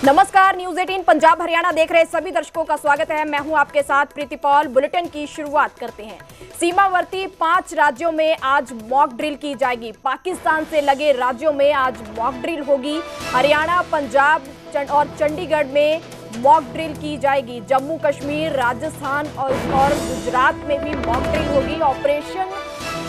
नमस्कार, न्यूज 18 पंजाब हरियाणा देख रहे सभी दर्शकों का स्वागत है। मैं हूं आपके साथ प्रीति पॉल। बुलेटिन की शुरुआत करते हैं। सीमावर्ती 5 राज्यों में आज मॉक ड्रिल की जाएगी। पाकिस्तान से लगे राज्यों में आज मॉक ड्रिल होगी। हरियाणा, पंजाब और चंडीगढ़ में मॉक ड्रिल की जाएगी। जम्मू कश्मीर, राजस्थान और गुजरात में भी मॉक ड्रिल होगी। ऑपरेशन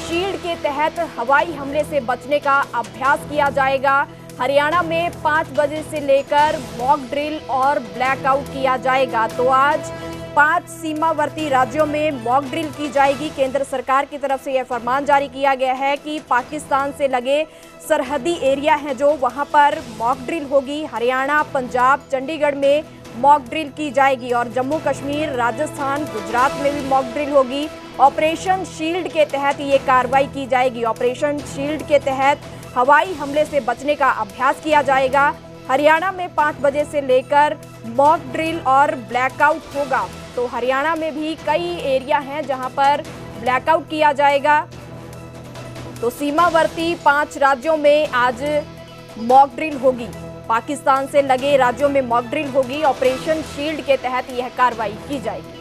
शील्ड के तहत हवाई हमले से बचने का अभ्यास किया जाएगा। हरियाणा में 5 बजे से लेकर मॉक ड्रिल और ब्लैकआउट किया जाएगा। तो आज 5 सीमावर्ती राज्यों में मॉक ड्रिल की जाएगी। केंद्र सरकार की तरफ से यह फरमान जारी किया गया है कि पाकिस्तान से लगे सरहदी एरिया हैं जो वहां पर मॉक ड्रिल होगी। हरियाणा, पंजाब, चंडीगढ़ में मॉक ड्रिल की जाएगी और जम्मू कश्मीर, राजस्थान, गुजरात में भी मॉक ड्रिल होगी। ऑपरेशन शील्ड के तहत ये कार्रवाई की जाएगी। ऑपरेशन शील्ड के तहत हवाई हमले से बचने का अभ्यास किया जाएगा। हरियाणा में 5 बजे से लेकर मॉक ड्रिल और ब्लैकआउट होगा। तो हरियाणा में भी कई एरिया हैं जहां पर ब्लैकआउट किया जाएगा। तो सीमावर्ती 5 राज्यों में आज मॉक ड्रिल होगी। पाकिस्तान से लगे राज्यों में मॉक ड्रिल होगी। ऑपरेशन शील्ड के तहत यह कार्रवाई की जाएगी।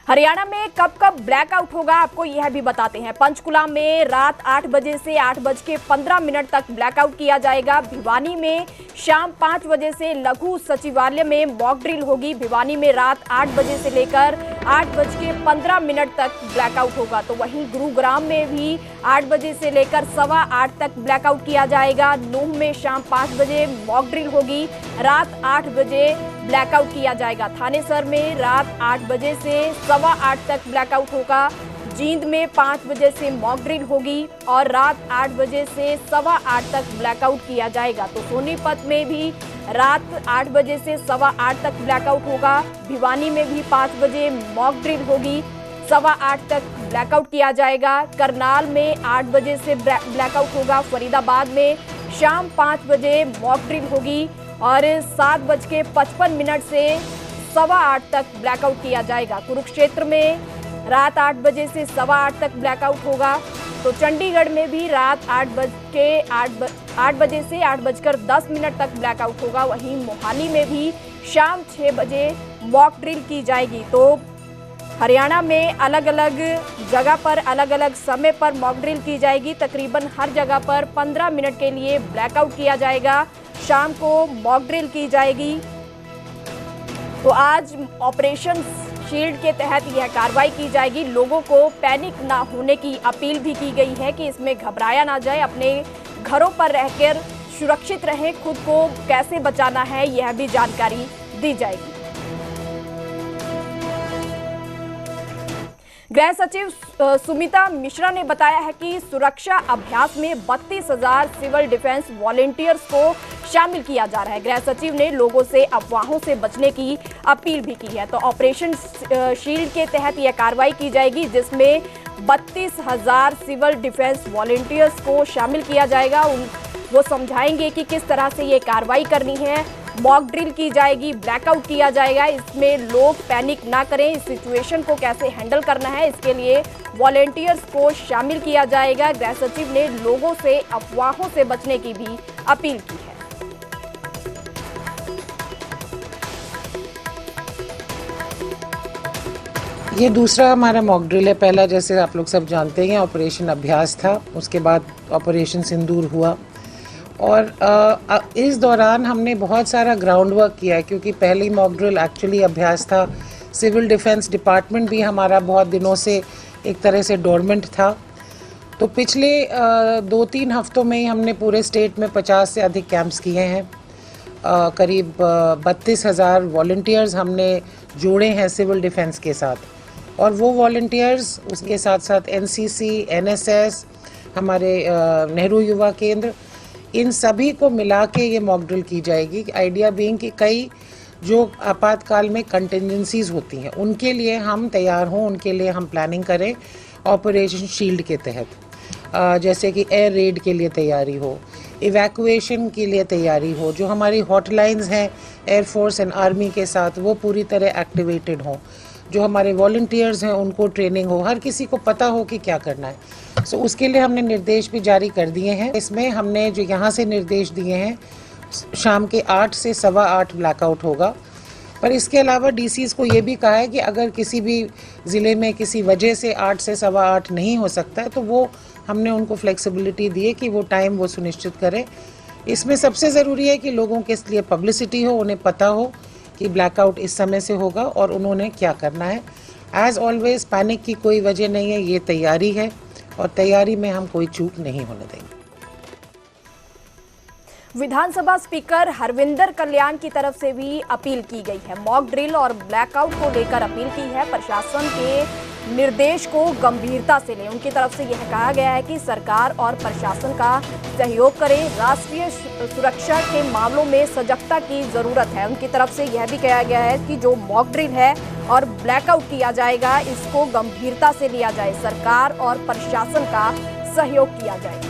हरियाणा में कब कब ब्लैकआउट होगा आपको यह भी बताते हैं। पंचकुला में रात 8 बजे से 8:15 तक ब्लैकआउट किया जाएगा। भिवानी में शाम 5 बजे से लघु सचिवालय में मॉक ड्रिल होगी। भिवानी में रात 8 बजे से लेकर 8:15 तक ब्लैकआउट होगा। तो वहीं गुरुग्राम में भी 8 बजे से लेकर 8:15 तक ब्लैकआउट किया जाएगा। नूह में शाम 5 बजे मॉक ड्रिल होगी। रात 8 बजे ब्लैकआउट किया जाएगा। थानेसर में रात 8 बजे से 8:15 तक ब्लैकआउट होगा। जींद में 5 बजे से मॉक ड्रिल होगी और रात 8 बजे से 8:15 तक ब्लैकआउट किया जाएगा। तो सोनीपत में भी रात 8 बजे से 8:15 तक ब्लैकआउट होगा। भिवानी में भी 5 बजे मॉक ड्रिल होगी। 8:15 तक ब्लैकआउट किया जाएगा। करनाल में 8 बजे से ब्लैकआउट होगा। फरीदाबाद में शाम 5 बजे मॉक ड्रिल होगी और 7:55 से 8:15 तक ब्लैकआउट किया जाएगा। कुरुक्षेत्र में रात 8 बजे से 8:15 तक ब्लैकआउट होगा। तो चंडीगढ़ में भी रात 8 बजे से 8:10 तक ब्लैकआउट होगा। वहीं मोहाली में भी शाम 6 बजे मॉक ड्रिल की जाएगी। तो हरियाणा में अलग अलग जगह पर अलग अलग समय पर मॉक ड्रिल की जाएगी। तकरीबन हर जगह पर 15 मिनट के लिए ब्लैकआउट किया जाएगा। शाम को मॉक ड्रिल की जाएगी। तो आज ऑपरेशन शील्ड के तहत यह कार्रवाई की जाएगी। लोगों को पैनिक ना होने की अपील भी की गई है कि इसमें घबराया ना जाए। अपने घरों पर रहकर सुरक्षित रहें। खुद को कैसे बचाना है यह भी जानकारी दी जाएगी। गृह सचिव सुमिता मिश्रा ने बताया है कि सुरक्षा अभ्यास में 32,000 सिविल डिफेंस वॉलंटियर्स को शामिल किया जा रहा है। गृह सचिव ने लोगों से अफवाहों से बचने की अपील भी की है। तो ऑपरेशन शील्ड के तहत यह कार्रवाई की जाएगी जिसमें 32,000 सिविल डिफेंस वॉलंटियर्स को शामिल किया जाएगा। वो समझाएंगे कि किस तरह से ये कार्रवाई करनी है। मॉक ड्रिल की जाएगी, ब्लैकआउट किया जाएगा। इसमें लोग पैनिक ना करें। इस सिचुएशन को कैसे हैंडल करना है इसके लिए वॉलंटियर्स को शामिल किया जाएगा। गृह सचिव ने लोगों से अफवाहों से बचने की भी अपील की है। ये दूसरा हमारा मॉक ड्रिल है। पहला जैसे आप लोग सब जानते हैं ऑपरेशन अभ्यास था, उसके बाद ऑपरेशन सिंदूर हुआ और इस दौरान हमने बहुत सारा ग्राउंड वर्क किया है क्योंकि पहली मॉक ड्रिल एक्चुअली अभ्यास था। सिविल डिफेंस डिपार्टमेंट भी हमारा बहुत दिनों से एक तरह से डोरमेंट था। तो पिछले 2-3 हफ्तों में ही हमने पूरे स्टेट में 50 से अधिक कैंप्स किए हैं। करीब 32,000 वॉलंटियर्स हमने जोड़े हैं सिविल डिफेंस के साथ और वो वॉलंटियर्स उसके साथ साथ एनसीसी, एनएसएस, हमारे नेहरू युवा केंद्र, इन सभी को मिला के ये मॉक ड्रिल की जाएगी। आइडिया बीइंग कि कई जो आपातकाल में कंटिजेंसीज होती हैं उनके लिए हम तैयार हों, उनके लिए हम प्लानिंग करें ऑपरेशन शील्ड के तहत। जैसे कि एयर रेड के लिए तैयारी हो, इवैक्यूएशन के लिए तैयारी हो, जो हमारी हॉटलाइंस हैं एयरफोर्स एंड आर्मी के साथ वो पूरी तरह एक्टिवेटेड हों। जो हमारे वॉलंटियर्स हैं उनको ट्रेनिंग हो, हर किसी को पता हो कि क्या करना है। सो उसके लिए हमने निर्देश भी जारी कर दिए हैं। इसमें हमने जो यहाँ से निर्देश दिए हैं, शाम के 8 से 8:15 ब्लैकआउट होगा। पर इसके अलावा डीसीज को ये भी कहा है कि अगर किसी भी ज़िले में किसी वजह से 8 से 8:15 नहीं हो सकता है तो वो हमने उनको फ्लेक्सिबिलिटी दी है कि वो टाइम वो सुनिश्चित करें। इसमें सबसे ज़रूरी है कि लोगों के लिए पब्लिसिटी हो, उन्हें पता हो कि ब्लैकआउट इस समय से होगा और उन्होंने क्या करना है। एज़ ऑलवेज पैनिक की कोई वजह नहीं है, ये तैयारी है और तैयारी में हम कोई चूक नहीं होने देंगे। विधानसभा स्पीकर हरविंदर कल्याण की तरफ से भी अपील की गई है। मॉक ड्रिल और ब्लैकआउट को लेकर अपील की है। प्रशासन के निर्देश को गंभीरता से लें। उनकी तरफ से यह कहा गया है कि सरकार और प्रशासन का सहयोग करें। राष्ट्रीय सुरक्षा के मामलों में सजगता की जरूरत है। उनकी तरफ से यह भी कहा गया है कि जो मॉक ड्रिल है और ब्लैकआउट किया जाएगा, इसको गंभीरता से लिया जाए। सरकार और प्रशासन का सहयोग किया जाए।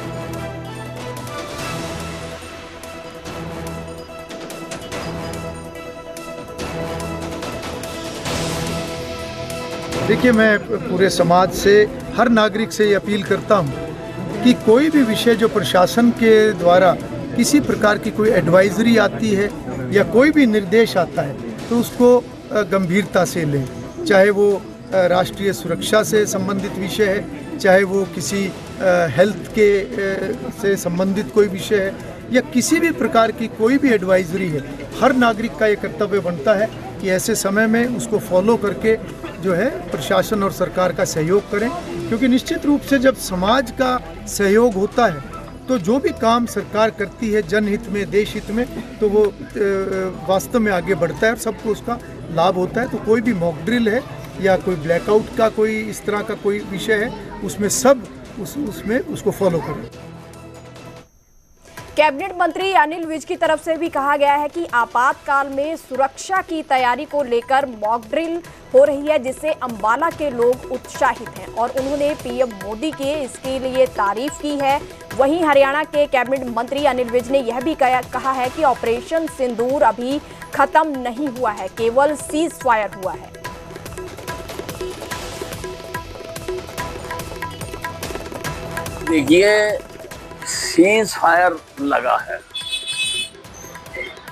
देखिए, मैं पूरे समाज से, हर नागरिक से ये अपील करता हूँ कि कोई भी विषय जो प्रशासन के द्वारा किसी प्रकार की कोई एडवाइजरी आती है या कोई भी निर्देश आता है तो उसको गंभीरता से लें। चाहे वो राष्ट्रीय सुरक्षा से संबंधित विषय है, चाहे वो किसी हेल्थ के से संबंधित कोई विषय है या किसी भी प्रकार की कोई भी एडवाइजरी है। हर नागरिक का ये कर्तव्य बनता है कि ऐसे समय में उसको फॉलो करके जो है प्रशासन और सरकार का सहयोग करें, क्योंकि निश्चित रूप से जब समाज का सहयोग होता है तो जो भी काम सरकार करती है जनहित में, देश हित में, तो वो वास्तव में आगे बढ़ता है और सबको उसका लाभ होता है। तो कोई भी मॉक ड्रिल है या कोई ब्लैकआउट का कोई इस तरह का कोई विषय है, उसमें सब उसमें उसको फॉलो करें। कैबिनेट मंत्री अनिल विज की तरफ से भी कहा गया है कि आपातकाल में सुरक्षा की तैयारी को लेकर मॉक ड्रिल हो रही है, जिससे अंबाला के लोग उत्साहित हैं और उन्होंने पीएम मोदी के इसके लिए तारीफ की है। वहीं हरियाणा के कैबिनेट मंत्री अनिल विज ने यह भी कहा है कि ऑपरेशन सिंदूर अभी खत्म नहीं हुआ है, केवल सीज फायर हुआ है। देखिए, सीज फायर लगा है,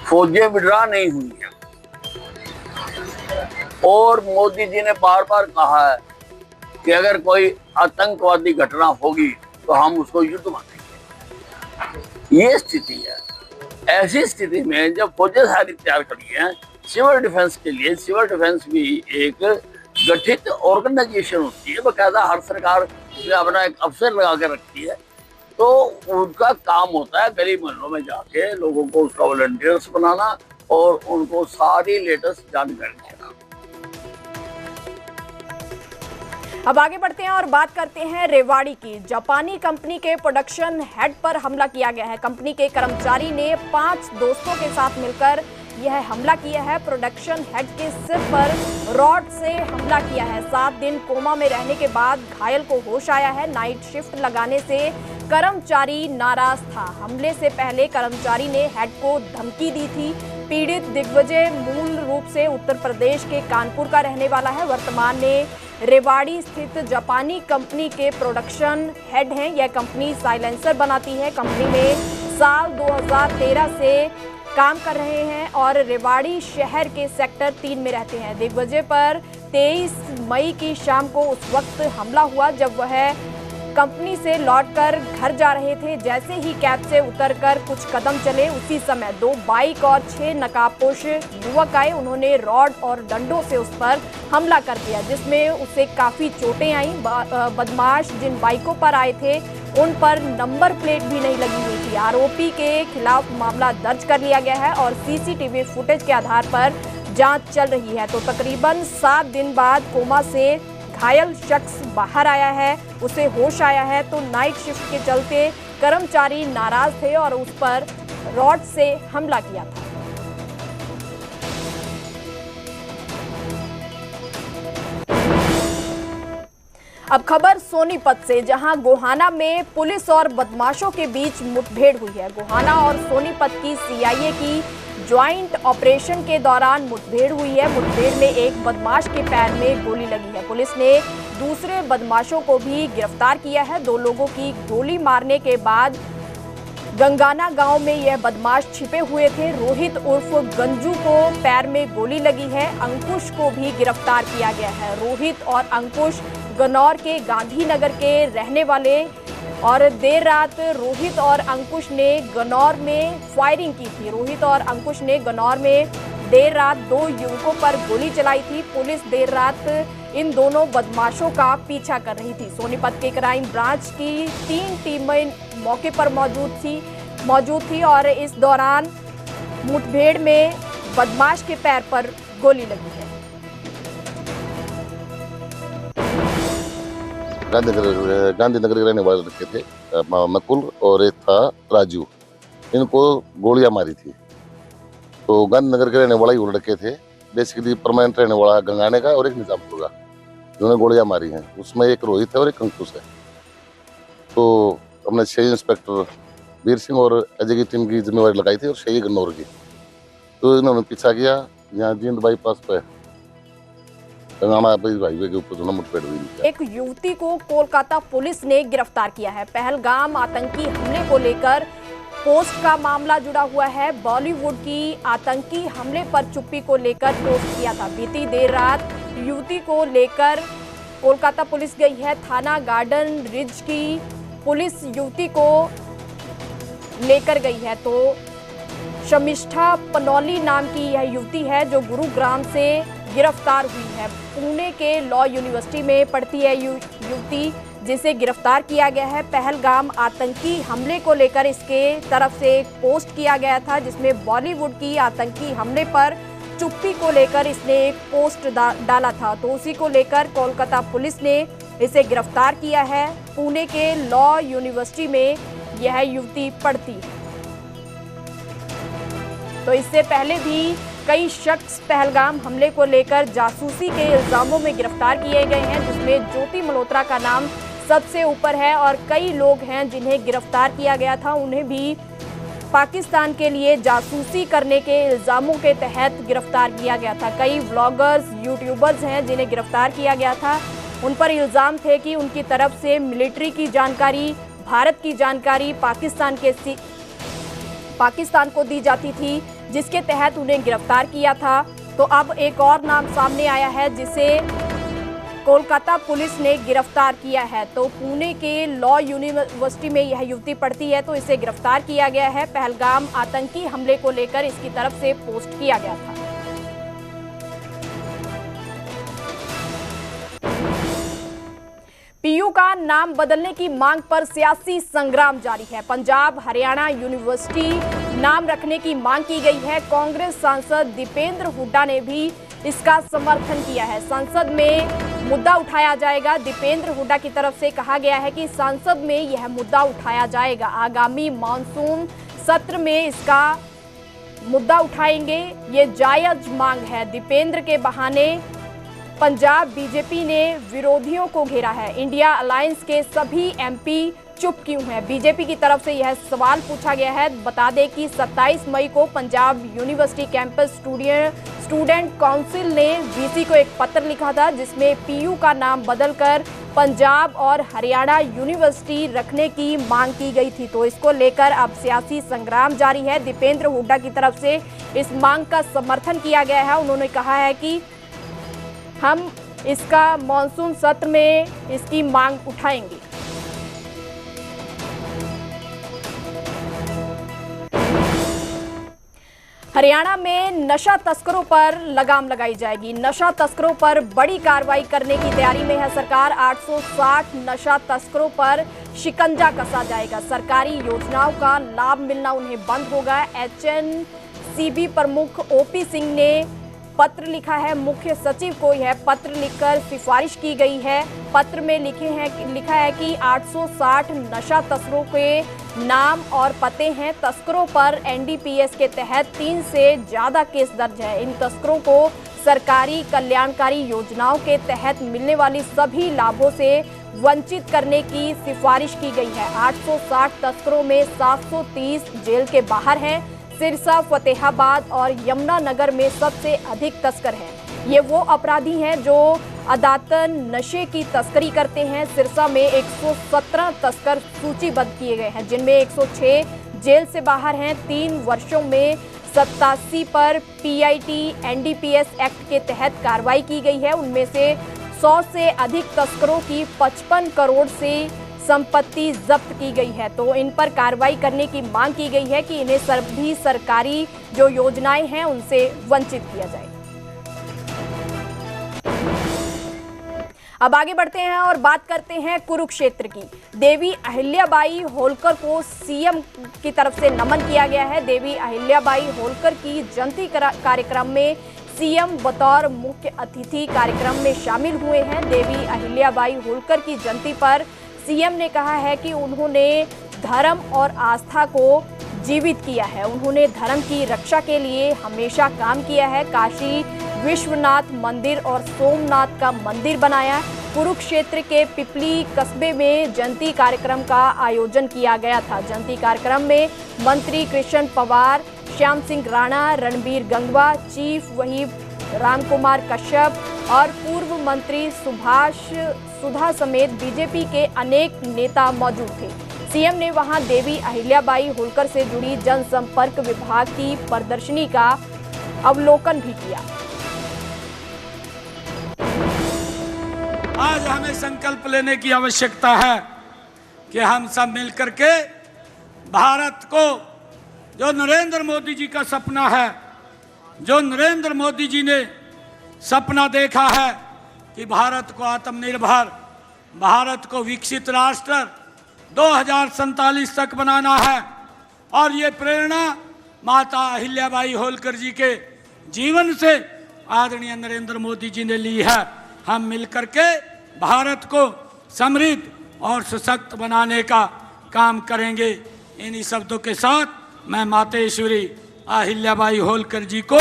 फौजें विड्रॉ नहीं हुई है और मोदी जी ने बार बार कहा है कि अगर कोई आतंकवादी घटना होगी तो हम उसको युद्ध मानेंगे। ये स्थिति है। ऐसी स्थिति में जब फौजें सारी तैयार करी हैं सिविल डिफेंस के लिए, सिविल डिफेंस भी एक गठित ऑर्गेनाइजेशन होती है, बाकायदा हर सरकार उसमें अपना एक अफसर लगा के रखती है, तो उनका काम होता है गली मोहल्लों में जाके लोगों को उसका वॉलंटियर्स बनाना और उनको सारी लेटेस्ट जानकारी देना। अब आगे बढ़ते हैं और बात करते हैं रेवाड़ी की। जापानी कंपनी के प्रोडक्शन हेड पर हमला किया गया है। कंपनी के कर्मचारी ने 5 दोस्तों के साथ मिलकर यह हमला किया है। प्रोडक्शन हेड के सिर पर रॉड से हमला किया है। 7 दिन कोमा में रहने के बाद घायल को होश आया है। नाइट शिफ्ट लगाने से कर्मचारी नाराज था। हमले से पहले कर्मचारी ने हेड को धमकी दी थी। पीड़ित दिग्विजय मूल रूप से उत्तर प्रदेश के कानपुर का रहने वाला है। वर्तमान में रेवाड़ी स्थित जापानी कंपनी के प्रोडक्शन हेड हैं। यह कंपनी साइलेंसर बनाती है। कंपनी में साल 2013 से काम कर रहे हैं और रेवाड़ी शहर के सेक्टर 3 में रहते हैं। दिग्विजय पर 23 मई की शाम को उस वक्त हमला हुआ जब वह कंपनी से लौटकर घर जा रहे थे। जैसे ही कैब से उतरकर कुछ कदम चले, उसी समय 2 बाइक और 6 नकाबपोश युवक आए। उन्होंने रॉड और डंडों से उस पर हमला कर दिया, जिसमें उसे काफ़ी चोटें आईं। बदमाश जिन बाइकों पर आए थे उन पर नंबर प्लेट भी नहीं लगी हुई थी। आरोपी के खिलाफ मामला दर्ज कर लिया गया है और सीसीटीवी फुटेज के आधार पर जांच चल रही है। तो तकरीबन 7 दिन बाद कोमा से घायल शख्स बाहर आया है, उसे होश आया है। तो नाइट शिफ्ट के चलते कर्मचारी नाराज थे और उस पर रॉड से हमला किया था। अब खबर सोनीपत से, जहां गोहाना में पुलिस और बदमाशों के बीच मुठभेड़ हुई है। गोहाना और सोनीपत की सीआईए की ज्वाइंट ऑपरेशन के दौरान मुठभेड़ हुई है। मुठभेड़ में एक बदमाश के पैर में गोली लगी है। पुलिस ने दूसरे बदमाशों को भी गिरफ्तार किया है। 2 लोगों की गोली मारने के बाद गंगाना गांव में यह बदमाश छिपे हुए थे। रोहित उर्फ गंजू को पैर में गोली लगी है। अंकुश को भी गिरफ्तार किया गया है। रोहित और अंकुश गन्नौर के गांधीनगर के रहने वाले और देर रात रोहित और अंकुश ने गन्नौर में फायरिंग की थी। रोहित और अंकुश ने गन्नौर में देर रात 2 युवकों पर गोली चलाई थी। पुलिस देर रात इन दोनों बदमाशों का पीछा कर रही थी। सोनीपत के क्राइम ब्रांच की 3 टीमें मौके पर मौजूद थी और इस दौरान मुठभेड़ में बदमाश के पैर पर गोली लगी है। गांधीनगर के रहने वाले लड़के थे मकुल और एक था राजू। इनको गोलियां मारी थी। तो गांधीनगर के रहने वाला ही वो लड़के थे। बेसिकली परमानेंट रहने वाला गंगाने का और एक निजामपुर का, जिन्होंने गोलियां मारी हैं। उसमें एक रोहित है और एक अंकुश है। तो हमने शहीद इंस्पेक्टर वीर सिंह और अजय की टीम की जिम्मेवारी लगाई थी और शहीद गन्नौर की। तो इन्होंने पीछा किया। यहाँ जींद बाईपास पे हाईवे के ऊपर मुठभेड़ हुई। एक युवती को कोलकाता पुलिस ने गिरफ्तार किया है। पहलगाम आतंकी हमले को लेकर पोस्ट का मामला जुड़ा हुआ है। बॉलीवुड की आतंकी हमले पर चुप्पी को लेकर पोस्ट किया था। बीती देर रात युवती को लेकर कोलकाता पुलिस गई है। थाना गार्डन रिज की पुलिस युवती को लेकर गई है। तो शमिष्ठा पनौली नाम की यह युवती है जो गुरुग्राम से गिरफ्तार हुई है। पुणे के लॉ यूनिवर्सिटी में पढ़ती है युवती, जिसे गिरफ्तार किया गया है। पहलगाम आतंकी हमले को लेकर इसके तरफ से एक पोस्ट किया गया था, जिसमें बॉलीवुड की आतंकी हमले पर चुप्पी को लेकर इसने एक पोस्ट डाला था। तो उसी को लेकर कोलकाता पुलिस ने इसे गिरफ्तार किया है। पुणे के लॉ यूनिवर्सिटी में यह युवती पढ़ती है। तो इससे पहले भी कई शख्स पहलगाम हमले को लेकर जासूसी के इल्जामों में गिरफ्तार किए गए हैं, जिसमें ज्योति मल्होत्रा का नाम सबसे ऊपर है और कई लोग हैं जिन्हें गिरफ्तार किया गया था। उन्हें भी पाकिस्तान के लिए जासूसी करने के इल्जामों के तहत गिरफ्तार किया गया था। कई व्लॉगर्स, यूट्यूबर्स हैं जिन्हें गिरफ्तार किया गया था। उन पर इल्जाम थे कि उनकी तरफ से मिलिट्री की जानकारी, भारत की जानकारी पाकिस्तान को दी जाती थी, जिसके तहत उन्हें गिरफ्तार किया था। तो अब एक और नाम सामने आया है जिसे कोलकाता पुलिस ने गिरफ्तार किया है। तो पुणे के लॉ यूनिवर्सिटी में यह युवती पढ़ती है, तो इसे गिरफ्तार किया गया है। पहलगाम आतंकी हमले को लेकर इसकी तरफ से पोस्ट किया गया था। पीयू का नाम बदलने की मांग पर सियासी संग्राम जारी है। पंजाब हरियाणा यूनिवर्सिटी नाम रखने की मांग की गई है। कांग्रेस सांसद दीपेंद्र हुड्डा ने भी इसका समर्थन किया है। संसद में मुद्दा उठाया जाएगा। दीपेंद्र हुड्डा की तरफ से कहा गया है कि संसद में यह मुद्दा उठाया जाएगा। आगामी मॉनसून सत्र में इसका मुद्दा उठाएंगे। ये जायज मांग है। दीपेंद्र के बहाने पंजाब बीजेपी ने विरोधियों को घेरा है। इंडिया अलायंस के सभी एमपी चुप क्यों हैं? बीजेपी की तरफ से यह सवाल पूछा गया है। बता दें कि 27 मई को Punjab university campus student council ने वीसी को एक पत्र लिखा था, जिसमें पीयू का नाम बदलकर पंजाब और हरियाणा यूनिवर्सिटी रखने की मांग की गई थी। तो इसको लेकर अब सियासी संग्राम जारी है। दीपेंद्र हुड्डा की तरफ से इस मांग का समर्थन किया गया है। उन्होंने कहा है कि हम इसका मॉनसून सत्र में इसकी मांग उठाएंगे। हरियाणा में नशा तस्करों पर लगाम लगाई जाएगी। नशा तस्करों पर बड़ी कार्रवाई करने की तैयारी में है सरकार। 860 नशा तस्करों पर शिकंजा कसा जाएगा। सरकारी योजनाओं का लाभ मिलना उन्हें बंद होगा। एचएनसीबी प्रमुख ओपी सिंह ने पत्र लिखा है। मुख्य सचिव को यह पत्र लिखकर सिफारिश की गई है। पत्र में लिखा है कि 860 नशा तस्करों के नाम और पते हैं। तस्करों पर एनडीपीएस के तहत 3 से ज्यादा केस दर्ज है। इन तस्करों को सरकारी कल्याणकारी योजनाओं के तहत मिलने वाली सभी लाभों से वंचित करने की सिफारिश की गई है। 860 तस्करों में 730 जेल के बाहर हैं। सिरसा, फतेहाबाद और यमुनानगर में सबसे अधिक तस्कर हैं। ये वो अपराधी हैं जो अदातन नशे की तस्करी करते हैं। सिरसा में 117 तस्कर सूचीबद्ध किए गए हैं, जिनमें 106 जेल से बाहर हैं। 3 वर्षों में 87 पर पीआईटी एनडीपीएस एक्ट के तहत कार्रवाई की गई है। उनमें से 100 से अधिक तस्करों की 55 करोड़ से संपत्ति जब्त की गई है। तो इन पर कार्रवाई करने की मांग की गई है कि इन्हें सभी सरकारी जो योजनाएं हैं उनसे वंचित किया जाए। अब आगे बढ़ते हैं और बात करते हैं कुरुक्षेत्र की। देवी अहिल्याबाई होलकर को सीएम की तरफ से नमन किया गया है। देवी अहिल्याबाई होलकर की जयंती कार्यक्रम में सीएम बतौर मुख्य अतिथि कार्यक्रम में शामिल हुए हैं। देवी अहिल्याबाई होलकर की जयंती पर सीएम ने कहा है कि उन्होंने धर्म और आस्था को जीवित किया है। उन्होंने धर्म की रक्षा के लिए हमेशा काम किया है। काशी विश्वनाथ मंदिर और सोमनाथ का मंदिर बनाया। कुरुक्षेत्र के पिपली कस्बे में जयंती कार्यक्रम का आयोजन किया गया था। जयंती कार्यक्रम में मंत्री कृष्ण पवार, श्याम सिंह राणा, रणबीर गंगवा, चीफ व्हिप रामकुमार कश्यप और पूर्व मंत्री सुभाष सुधा समेत बीजेपी के अनेक नेता मौजूद थे। सीएम ने वहां देवी अहिल्याबाई होलकर से जुड़ी जनसंपर्क विभाग की प्रदर्शनी का अवलोकन भी किया। आज हमें संकल्प लेने की आवश्यकता है कि हम सब मिलकर के भारत को, जो नरेंद्र मोदी जी का सपना है, जो नरेंद्र मोदी जी ने सपना देखा है कि भारत को आत्मनिर्भर, भारत को विकसित राष्ट्र 2047 तक बनाना है, और ये प्रेरणा माता अहिल्याबाई होलकर जी के जीवन से आदरणीय नरेंद्र मोदी जी ने ली है। हम मिलकर के भारत को समृद्ध और सशक्त बनाने का काम करेंगे। इन्हीं शब्दों के साथ मैं मातेश्वरी अहिल्याबाई होलकर जी को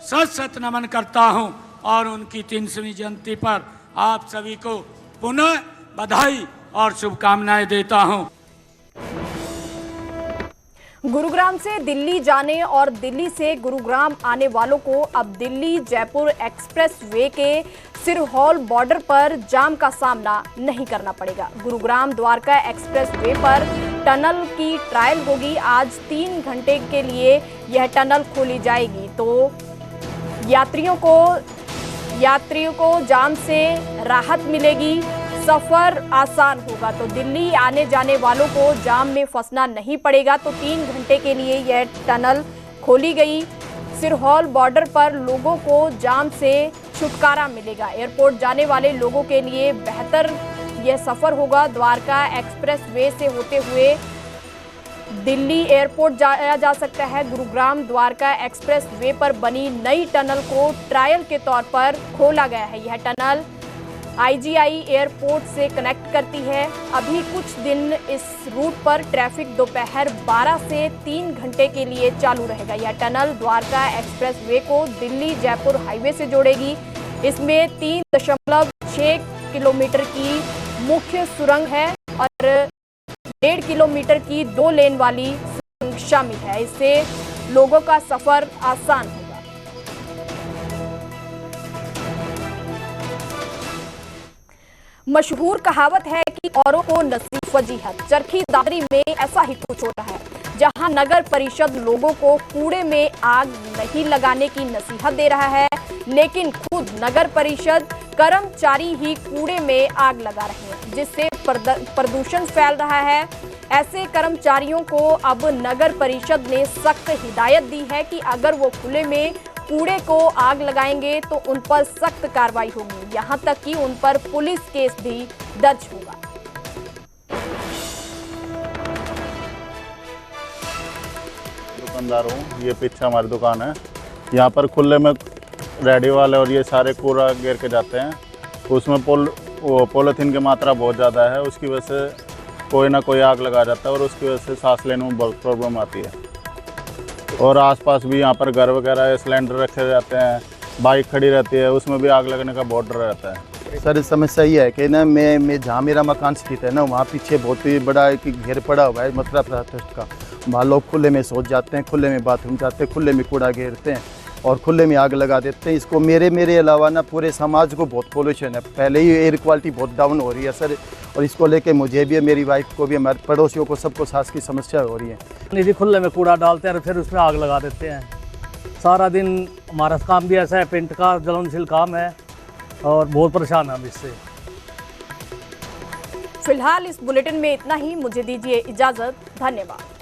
सत सत नमन करता हूं और उनकी 300वीं जयंती पर आप सभी को पुनः बधाई और शुभकामनाएं देता हूं। गुरुग्राम से दिल्ली जाने और दिल्ली से गुरुग्राम आने वालों को अब दिल्ली जयपुर एक्सप्रेस वे के सिरहौल बॉर्डर पर जाम का सामना नहीं करना पड़ेगा। गुरुग्राम द्वारका एक्सप्रेस वे पर टनल की ट्रायल होगी। आज 3 घंटे के लिए यह टनल खोली जाएगी, तो यात्रियों को जाम से राहत मिलेगी, सफर आसान होगा। तो दिल्ली आने जाने वालों को जाम में फंसना नहीं पड़ेगा। तो 3 घंटे के लिए यह टनल खोली गई। सिरहौल बॉर्डर पर लोगों को जाम से छुटकारा मिलेगा। एयरपोर्ट जाने वाले लोगों के लिए बेहतर यह सफर होगा। द्वारका एक्सप्रेस वे से होते हुए दिल्ली एयरपोर्ट जाया जा सकता है। गुरुग्राम द्वारका एक्सप्रेस वे पर बनी नई टनल को ट्रायल के तौर पर खोला गया है। यह टनल आईजीआई एयरपोर्ट से कनेक्ट करती है। अभी कुछ दिन इस रूट पर ट्रैफिक दोपहर 12 से 3 घंटे के लिए चालू रहेगा। यह टनल द्वारका एक्सप्रेस वे को दिल्ली जयपुर हाईवे से जोड़ेगी। इसमें 3.6 किलोमीटर की मुख्य सुरंग है और 1.5 किलोमीटर की 2 लेन वाली सुरंग शामिल है। इससे लोगों का सफर आसान होगा। मशहूर कहावत है कि औरों को नसीब फजीहत। चरखी दादरी में ऐसा ही कुछ हो रहा है, जहां नगर परिषद लोगों को कूड़े में आग नहीं लगाने की नसीहत दे रहा है, लेकिन खुद नगर परिषद कर्मचारी ही कूड़े में आग लगा रहे हैं, जिससे प्रदूषण फैल रहा है। ऐसे कर्मचारियों को अब नगर परिषद ने सख्त हिदायत दी है कि अगर वो खुले में कूड़े को आग लगाएंगे तो उन पर सख्त कार्रवाई होगी, यहां तक कि उन पर पुलिस केस भी दर्ज होगा। दुकानदार हूँ, ये पीछे हमारी दुकान है। यहाँ पर खुले में रेडी वाले और ये सारे कूड़ा गिर के जाते हैं। उसमें पॉलीथीन की मात्रा बहुत ज़्यादा है, उसकी वजह से कोई ना कोई आग लगा जाता है और उसकी वजह से सांस लेने में बहुत प्रॉब्लम आती है। और आसपास भी यहाँ पर घर वगैरह सिलेंडर रखे जाते हैं, बाइक खड़ी रहती है, उसमें भी आग लगने का बहुत डर रहता है। सर समस्या ये है कि ना मैं जहाँ मेरा मकान स्थित है ना, वहाँ पीछे बहुत ही बड़ा एक घेर पड़ा हुआ है मथुरा ट्रस्ट का, वहाँ लोग खुले में सोच जाते हैं, खुले में बाथरूम जाते हैं, खुले में कूड़ा घेरते हैं और खुले में आग लगा देते हैं। इसको मेरे अलावा ना पूरे समाज को बहुत पोल्यूशन है। पहले ही एयर क्वालिटी बहुत डाउन हो रही है सर, और इसको लेके मुझे भी, मेरी वाइफ को भी, हमारे पड़ोसियों को, सबको सांस की समस्या हो रही है। निधि खुले में कूड़ा डालते हैं और फिर उसमें आग लगा देते हैं। सारा दिन हमारा काम भी ऐसा है, पेंट का ज्वलनशील काम है और बहुत परेशान है हम इससे। फिलहाल इस बुलेटिन में इतना ही। मुझे दीजिए इजाजत। धन्यवाद।